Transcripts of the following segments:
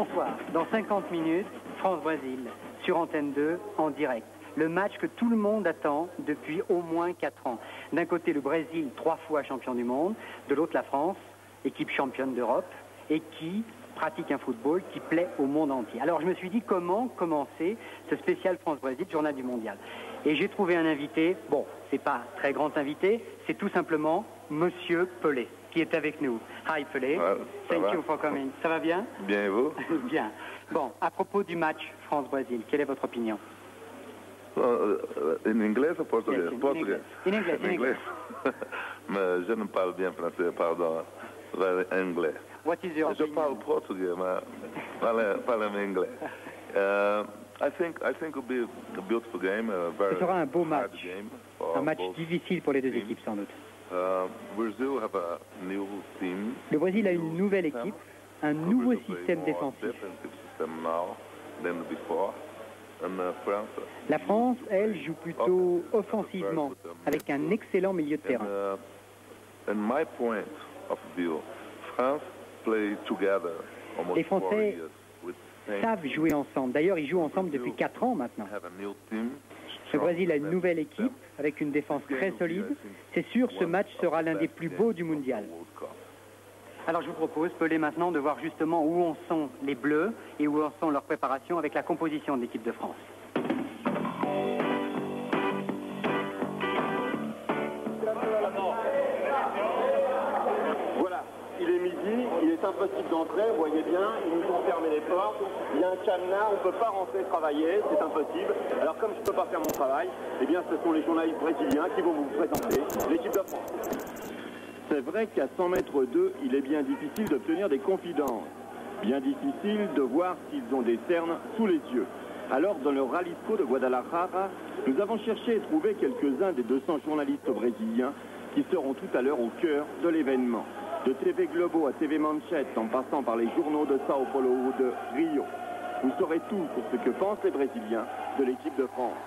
Bonsoir. Dans 50 minutes, France-Brésil, sur Antenne 2, en direct. Le match que tout le monde attend depuis au moins 4 ans. D'un côté, le Brésil, 3 fois champion du monde. De l'autre, la France, équipe championne d'Europe, et qui pratique un football qui plaît au monde entier. Alors je me suis dit comment commencer ce spécial France-Brésil, journal du mondial. Et j'ai trouvé un invité, bon, c'est pas un très grand invité, c'est tout simplement Monsieur Pelé, qui est avec nous. Hi Pelé, thank you for coming. Ça va bien? Bien et vous? Bien. Bon, à propos du match France-Brésil, quelle est votre opinion? En anglais ou portugais? Yes, Portugais. In English. Mais je ne parle bien français, pardon. Anglais. What is your Je opinion? parle portugais, mais parle en anglais. I think it will be a beautiful game, a very Ce sera un beau hard match. game for Un match both difficile pour les deux teams. équipes, sans doute. Brazil have a new team. Le Brésil a une nouvelle équipe, un nouveau système défensif. Defensive system now than before. And France. La France, elle, joue plutôt offensivement, avec un excellent milieu de terrain. And my point of view, France play together almost Les 4 Français years with same savent jouer ensemble. D'ailleurs, ils jouent ensemble depuis 4 ans maintenant. have a new team. Le Brésil a une nouvelle équipe, avec une défense très solide. C'est sûr, ce match sera l'un des plus beaux du mondial. Alors je vous propose, Pelé, maintenant de voir justement où en sont les Bleus et où en sont leurs préparations avec la composition de l'équipe de France. Voilà, il est midi, il est impossible d'entrer, vous voyez bien, ils nous ont fermé les portes, il y a un cadenas, on ne peut pas rentrer travailler, c'est impossible. Alors comme je ne peux pas faire mon travail, eh bien ce sont les journalistes brésiliens qui vont vous présenter l'équipe de France. C'est vrai qu'à 100 mètres d'eux, il est bien difficile d'obtenir des confidences. Bien difficile de voir s'ils ont des cernes sous les yeux. Alors, dans le Jalisco de Guadalajara, nous avons cherché et trouvé quelques-uns des 200 journalistes brésiliens qui seront tout à l'heure au cœur de l'événement. De TV Globo à TV Manchette, en passant par les journaux de Sao Paulo ou de Rio. Vous saurez tout sur ce que pensent les Brésiliens de l'équipe de France.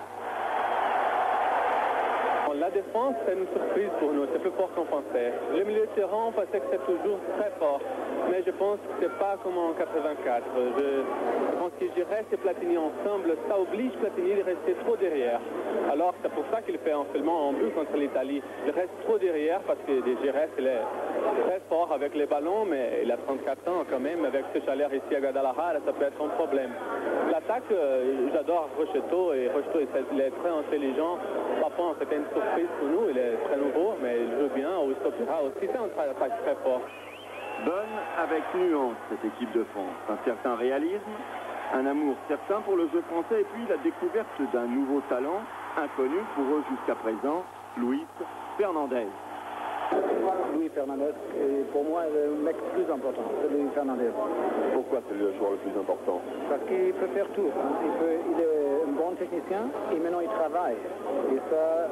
La défense, c'est une surprise pour nous, c'est plus fort qu'on pensait. Le milieu de terrain, on pensait que c'est toujours très fort, mais je pense que c'est pas comme en 84. Je pense que Giresse et Platini ensemble, ça oblige Platini de rester trop derrière. Alors c'est pour ça qu'il fait seulement un but contre l'Italie. Il reste trop derrière parce que Giresse, il est très fort avec les ballons, mais il a 34 ans quand même. Avec ce chaleur ici à Guadalajara, ça peut être un problème. L'attaque, j'adore Rocheteau, et Rocheteau, il est très intelligent. Papa, c'était une surprise pour nous, il est très nouveau, mais il joue bien. Au Stopira aussi, c'est un attaque très fort. Bonne avec nuance, cette équipe de France. Un certain réalisme, un amour certain pour le jeu français et puis la découverte d'un nouveau talent, inconnu pour eux jusqu'à présent, Luis Fernandez. Luis Fernandez est pour moi le mec plus important, c'est Luis Fernandez. Pourquoi c'est le joueur le plus important? Parce qu'il peut faire tout. Hein. Il est un bon technicien et maintenant il travaille. Et ça,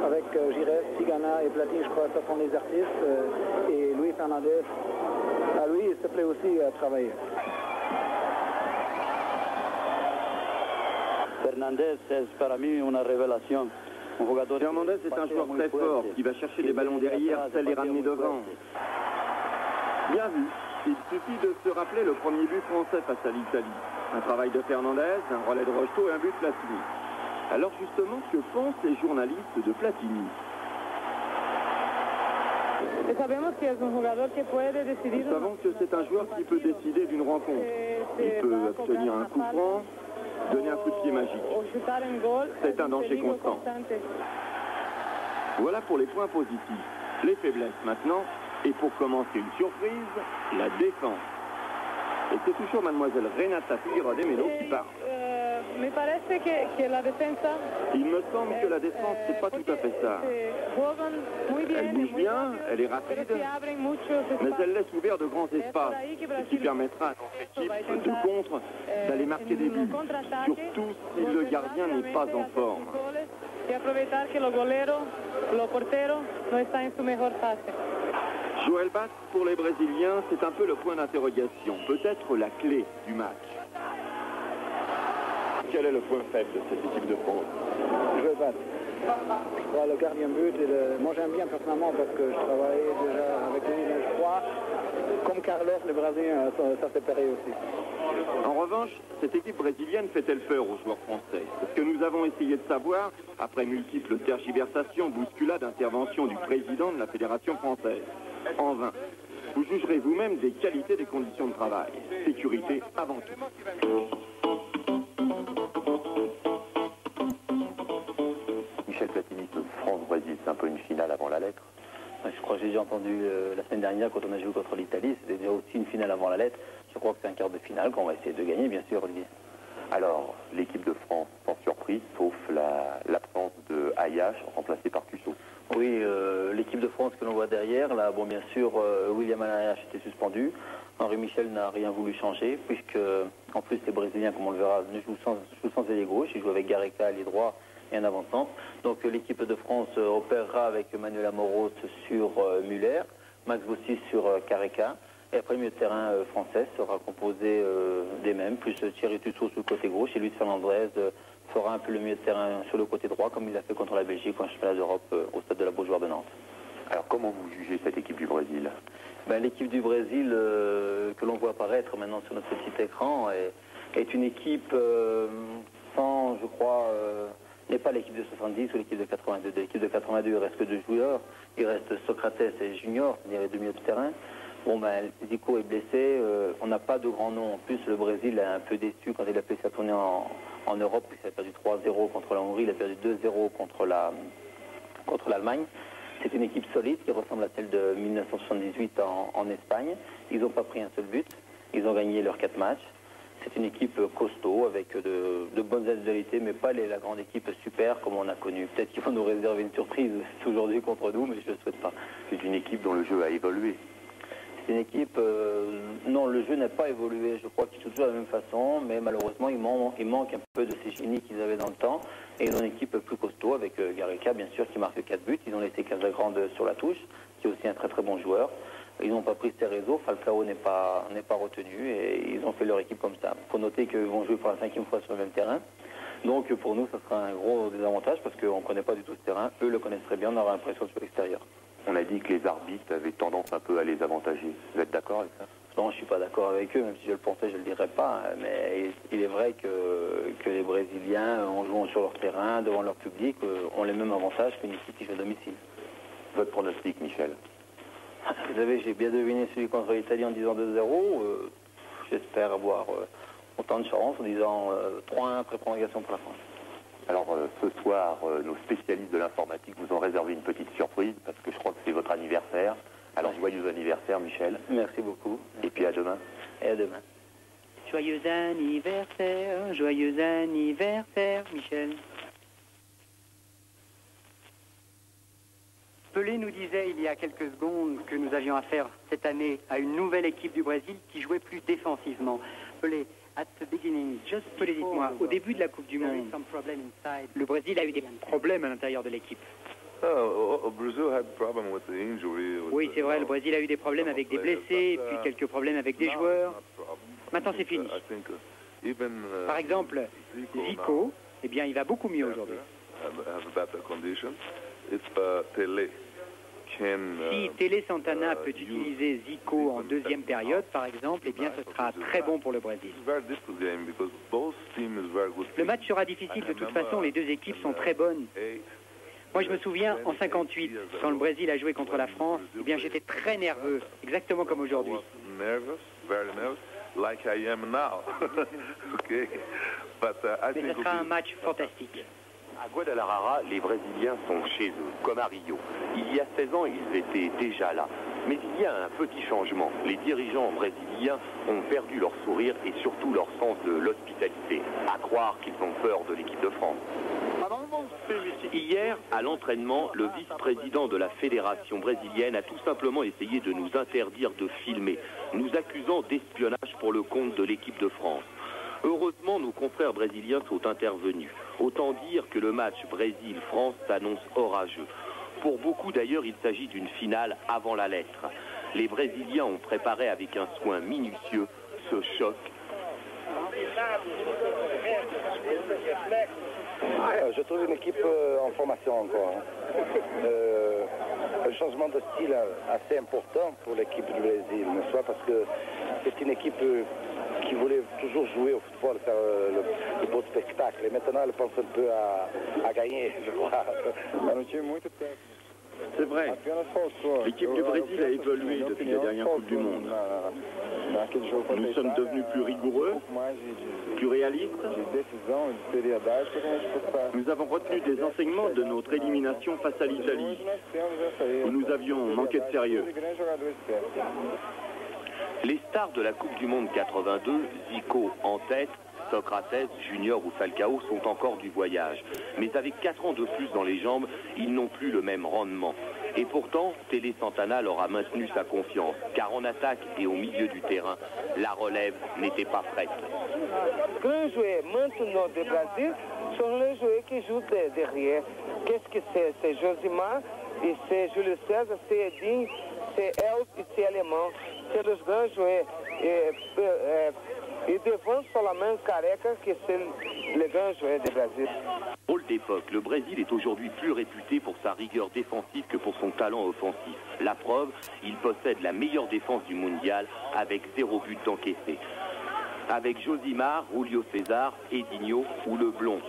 avec Giresse, Tigana et Platini, je crois que ce sont les artistes. Et Luis Fernandez, à lui, il se plaît aussi à travailler. Fernandez es para mí una revelación. Fernandez est un joueur très fort qui va chercher des ballons derrière, celle les ramener devant. Bien vu, il suffit de se rappeler le premier but français face à l'Italie. Un travail de Fernandez, un relais de Rocheteau et un but de Platini. Alors justement, que pensent les journalistes de Platini? Nous savons que c'est un joueur qui peut décider d'une rencontre. Il peut obtenir un coup franc, donner un coup de pied magique. C'est un danger constant. Voilà pour les points positifs. Les faiblesses maintenant. Et pour commencer une surprise, la défense. Et c'est toujours mademoiselle Renata Figueroa de Melo qui parle. Il me semble que la défense, c'est pas tout à fait ça. Elle bouge bien, elle est rapide, mais elle laisse ouvert de grands espaces, ce qui permettra à notre équipe de contre d'aller marquer des buts, surtout si le gardien n'est pas en forme. Joël Batz, pour les Brésiliens, c'est un peu le point d'interrogation, peut-être la clé du match. Quel est le point faible de cette équipe de France? Joël Batz. Le gardien but, moi j'aime bien personnellement parce que je travaillais déjà avec lui, mais je crois Comme Carlos, le Brésilien, ça s'est pareil aussi. En revanche, cette équipe brésilienne fait-elle peur aux joueurs français? C'est ce que nous avons essayé de savoir après multiples tergiversations, bousculades, interventions du président de la Fédération française. En vain. Vous jugerez vous-même des qualités des conditions de travail. Sécurité avant tout. Michel Platini, France-Brésil, c'est un peu une finale avant la lettre. Je crois que j'ai déjà entendu la semaine dernière quand on a joué contre l'Italie, c'était déjà aussi une finale avant la lettre. Je crois que c'est un quart de finale qu'on va essayer de gagner, bien sûr, Olivier. Alors, l'équipe de France, sans surprise, sauf l'absence de Ayache, remplacé par Tussaud. Oui, l'équipe de France que l'on voit derrière, là, bon, bien sûr, William Ayache était suspendu. Henri Michel n'a rien voulu changer, puisque, en plus, les Brésiliens, comme on le verra, jouent sans ailier gauche. Ils jouent avec Gareca, ailier droit, et un avant-centre. Donc, l'équipe de France opérera avec Manuel Amoros sur Muller, Max Bossis sur Gareca. Et après, le milieu de terrain français sera composé des mêmes, plus Thierry Tussaud sur le côté gauche et Luis Fernandez fera un peu le milieu de terrain sur le côté droit, comme il l'a fait contre la Belgique en championnat d'Europe au stade de la Beaujoire de Nantes. Alors, comment vous jugez cette équipe du Brésil? L'équipe du Brésil que l'on voit apparaître maintenant sur notre petit écran est une équipe sans, je crois, n'est pas l'équipe de 70 ou l'équipe de 82. De l'équipe de 82, il reste que 2 joueurs. Il reste Socrates et Junior, c'est-à-dire les deux milieux de terrain. Bon, Zico est blessé, on n'a pas de grands noms. En plus, le Brésil est un peu déçu quand il a fait sa tournée en Europe, puisqu'il a perdu 3-0 contre la Hongrie, il a perdu 2-0 contre l'Allemagne. C'est une équipe solide qui ressemble à celle de 1978 en Espagne. Ils n'ont pas pris un seul but, ils ont gagné leurs 4 matchs. C'est une équipe costaud, avec de bonnes individualités, mais pas la grande équipe super comme on a connu. Peut-être qu'ils vont nous réserver une surprise aujourd'hui contre nous, mais je ne le souhaite pas. C'est une équipe dont le jeu a évolué. C'est une équipe, non, le jeu n'a pas évolué, je crois qu'ils jouent toujours de la même façon, mais malheureusement, il manque un peu de ces génies qu'ils avaient dans le temps. Et ils ont une équipe plus costaud, avec Gareca, bien sûr, qui marque 4 buts. Ils ont laissé Casagrande sur la touche, qui est aussi un très très bon joueur. Ils n'ont pas pris Cerezo, Falcao n'est pas retenu, et ils ont fait leur équipe comme ça. Il faut noter qu'ils vont jouer pour la 5e fois sur le même terrain. Donc pour nous, ça sera un gros désavantage, parce qu'on ne connaît pas du tout ce terrain. Eux le connaissent très bien, on aura l'impression sur l'extérieur. On a dit que les arbitres avaient tendance un peu à les avantager. Vous êtes d'accord avec ça? Non, je ne suis pas d'accord avec eux, même si je le pensais, je ne le dirais pas. Mais il est vrai que les Brésiliens, en jouant sur leur terrain, devant leur public, ont les mêmes avantages qu'une équipe qui joue à domicile. Votre pronostic, Michel? Vous savez, j'ai bien deviné celui contre l'Italie en disant 2-0. J'espère avoir autant de chance en disant 3-1 après prolongation pour la France. Alors ce soir, nos spécialistes de l'informatique vous ont réservé une petite surprise, parce que je crois que c'est votre anniversaire. Alors joyeux anniversaire, Michel. Merci beaucoup. Et puis à demain. Et à demain. Joyeux anniversaire, Michel. Pelé nous disait il y a quelques secondes que nous avions affaire cette année à une nouvelle équipe du Brésil qui jouait plus défensivement. Pelé, Pelé, dites-moi, au début de la Coupe du Monde, le Brésil a eu des problèmes à l'intérieur de l'équipe. Oui, c'est vrai, le Brésil a eu des problèmes avec des blessés, puis quelques problèmes avec des joueurs. Maintenant, c'est fini. Par exemple, Zico, eh bien, il va beaucoup mieux aujourd'hui. Si Télé Santana peut utiliser Zico en deuxième période, par exemple, eh bien, ce sera très bon pour le Brésil. Le match sera difficile de toute façon, les deux équipes sont très bonnes. Moi, je me souviens, en 58, quand le Brésil a joué contre la France, eh bien, j'étais très nerveux, exactement comme aujourd'hui. Mais ce sera un match fantastique. À Guadalajara, les Brésiliens sont chez eux, comme à Rio. Il y a 16 ans, ils étaient déjà là. Mais il y a un petit changement. Les dirigeants brésiliens ont perdu leur sourire et surtout leur sens de l'hospitalité. À croire qu'ils ont peur de l'équipe de France. Hier, à l'entraînement, le vice-président de la fédération brésilienne a tout simplement essayé de nous interdire de filmer, nous accusant d'espionnage pour le compte de l'équipe de France. Heureusement, nos confrères brésiliens sont intervenus. Autant dire que le match Brésil-France s'annonce orageux. Pour beaucoup d'ailleurs, il s'agit d'une finale avant la lettre. Les Brésiliens ont préparé avec un soin minutieux ce choc. Je trouve une équipe en formation encore. un changement de style assez important pour l'équipe du Brésil, n'est-ce pas? Parce que c'est une équipe qui voulait toujours jouer au football, faire le beau spectacle. Et maintenant, elle pense un peu à gagner, je crois. C'est vrai. L'équipe du Brésil a évolué depuis la dernière Coupe du Monde. Nous sommes devenus plus rigoureux, plus réalistes. Nous avons retenu des enseignements de notre élimination face à l'Italie, où nous avions manqué de sérieux. Les stars de la Coupe du Monde 82, Zico en tête, Socrates, Junior ou Falcao sont encore du voyage. Mais avec 4 ans de plus dans les jambes, ils n'ont plus le même rendement. Et pourtant, Télé Santana leur a maintenu sa confiance, car en attaque et au milieu du terrain, la relève n'était pas prête. Les grands joueurs maintenant du Brésil sont les joueurs qui jouent derrière. Qu'est-ce que c'est? C'est Josimar, et c'est Júlio César, c'est Edinho, c'est Elf et c'est Alemão. C'est les grands joueurs. Et devant seulement Careca, qui c'est le grand joueur du Brésil. Rôle d'époque, le Brésil est aujourd'hui plus réputé pour sa rigueur défensive que pour son talent offensif. La preuve, il possède la meilleure défense du mondial avec 0 but encaissé. Avec Josimar, Julio César, Edinho ou le blond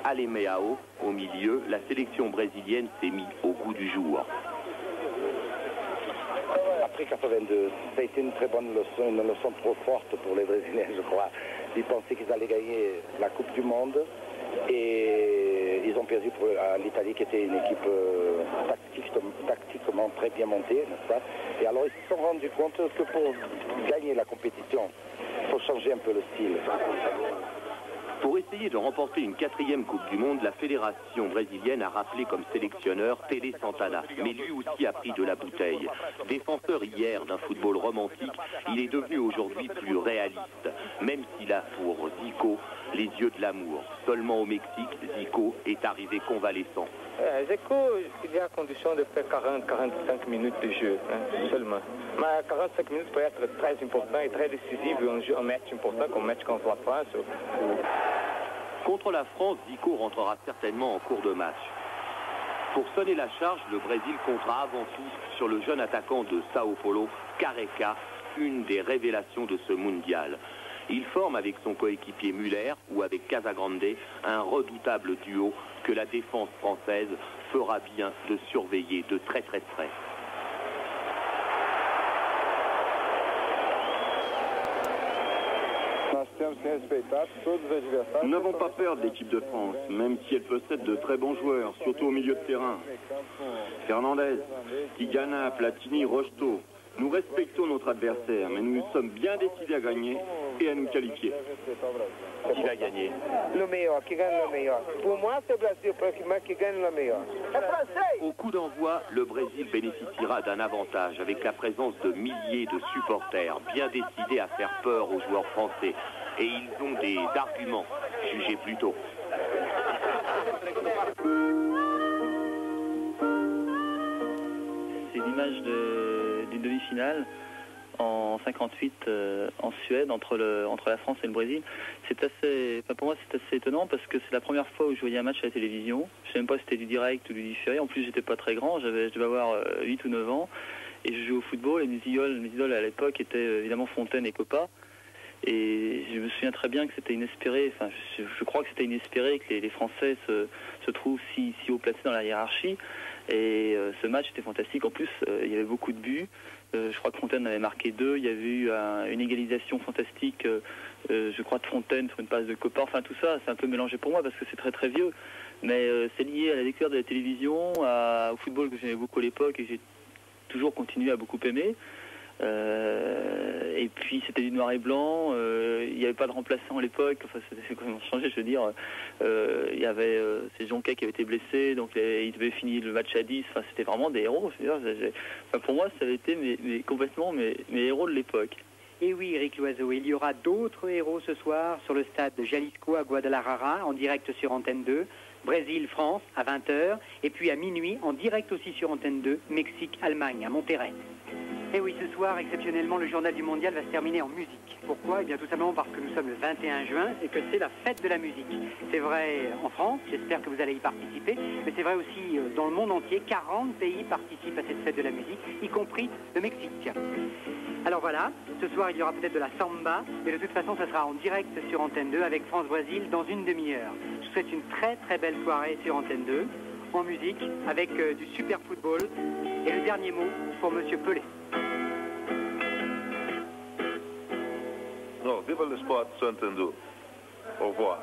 Alemão au milieu, la sélection brésilienne s'est mise au goût du jour. Après 82, ça a été une très bonne leçon, une leçon trop forte pour les Brésiliens, je crois. Ils pensaient qu'ils allaient gagner la Coupe du Monde et ils ont perdu pour l'Italie qui était une équipe tactiquement très bien montée, n'est-ce pas? Et alors ils se sont rendus compte que pour gagner la compétition, il faut changer un peu le style. Pour essayer de remporter une 4e Coupe du Monde, la fédération brésilienne a rappelé comme sélectionneur Télé Santana. Mais lui aussi a pris de la bouteille. Défenseur hier d'un football romantique, il est devenu aujourd'hui plus réaliste. Même s'il a pour Zico les yeux de l'amour. Seulement au Mexique, Zico est arrivé convalescent. Zico, il y a condition de faire 40-45 minutes de jeu, seulement. Mais 45 minutes peut être très important et très décisif un match important comme match contre la France. Contre la France, Zico rentrera certainement en cours de match. Pour sonner la charge, le Brésil comptera avant tout sur le jeune attaquant de Sao Paulo, Careca, une des révélations de ce mondial. Il forme avec son coéquipier Müller ou avec Casagrande un redoutable duo que la défense française fera bien de surveiller de très près. Nous n'avons pas peur de l'équipe de France, même si elle possède de très bons joueurs, surtout au milieu de terrain. Fernandez, Tigana, Platini, Rocheteau. Nous respectons notre adversaire, mais nous sommes bien décidés à gagner et à nous qualifier. Qui va gagner? Le meilleur, qui gagne le meilleur. Pour moi, c'est le Brésil pratiquement qui gagne le meilleur. Au coup d'envoi, le Brésil bénéficiera d'un avantage avec la présence de milliers de supporters bien décidés à faire peur aux joueurs français. Et ils ont des arguments, jugez plutôt. C'est l'image d'une demi-finale en 58 en Suède entre la France et le Brésil. C'est assez, pour moi c'est assez étonnant parce que c'est la première fois où je voyais un match à la télévision. Je ne sais même pas si c'était du direct ou du différé. En plus j'étais pas très grand, je devais avoir 8 ou 9 ans et je jouais au football et mes idoles à l'époque étaient évidemment Fontaine et Copa. Et je me souviens très bien que c'était inespéré, enfin je crois que c'était inespéré que les Français se trouvent si haut placés dans la hiérarchie. Et ce match était fantastique. En plus, il y avait beaucoup de buts. Je crois que Fontaine avait marqué 2. Il y avait eu une égalisation fantastique, je crois, de Fontaine sur une passe de Copa. Enfin, tout ça, c'est un peu mélangé pour moi parce que c'est très très vieux. Mais c'est lié à la découverte de la télévision, au football que j'aimais beaucoup à l'époque et que j'ai toujours continué à beaucoup aimer. Et puis c'était du noir et blanc, il n'y avait pas de remplaçant à l'époque, enfin c'est complètement changé, je veux dire, il y avait ces Jonquet qui avait été blessé, donc il devait finir le match à 10, enfin c'était vraiment des héros, je veux dire, pour moi ça avait été complètement mes héros de l'époque. Et oui, Eric Loiseau, il y aura d'autres héros ce soir sur le stade de Jalisco à Guadalajara, en direct sur Antenne 2, Brésil-France à 20h, et puis à minuit, en direct aussi sur Antenne 2, Mexique-Allemagne à Monterrey. Et oui, ce soir, exceptionnellement, le journal du mondial va se terminer en musique. Pourquoi? Eh bien, tout simplement parce que nous sommes le 21 juin et que c'est la fête de la musique. C'est vrai en France, j'espère que vous allez y participer, mais c'est vrai aussi dans le monde entier. 40 pays participent à cette fête de la musique, y compris le Mexique. Alors voilà, ce soir, il y aura peut-être de la samba, mais de toute façon, ça sera en direct sur Antenne 2 avec France-Brésil dans une demi-heure. Je vous souhaite une très très belle soirée sur Antenne 2, en musique, avec du super football. Et le dernier mot pour Monsieur Pelé. Non, viva le sport, Antenne 2. Au revoir.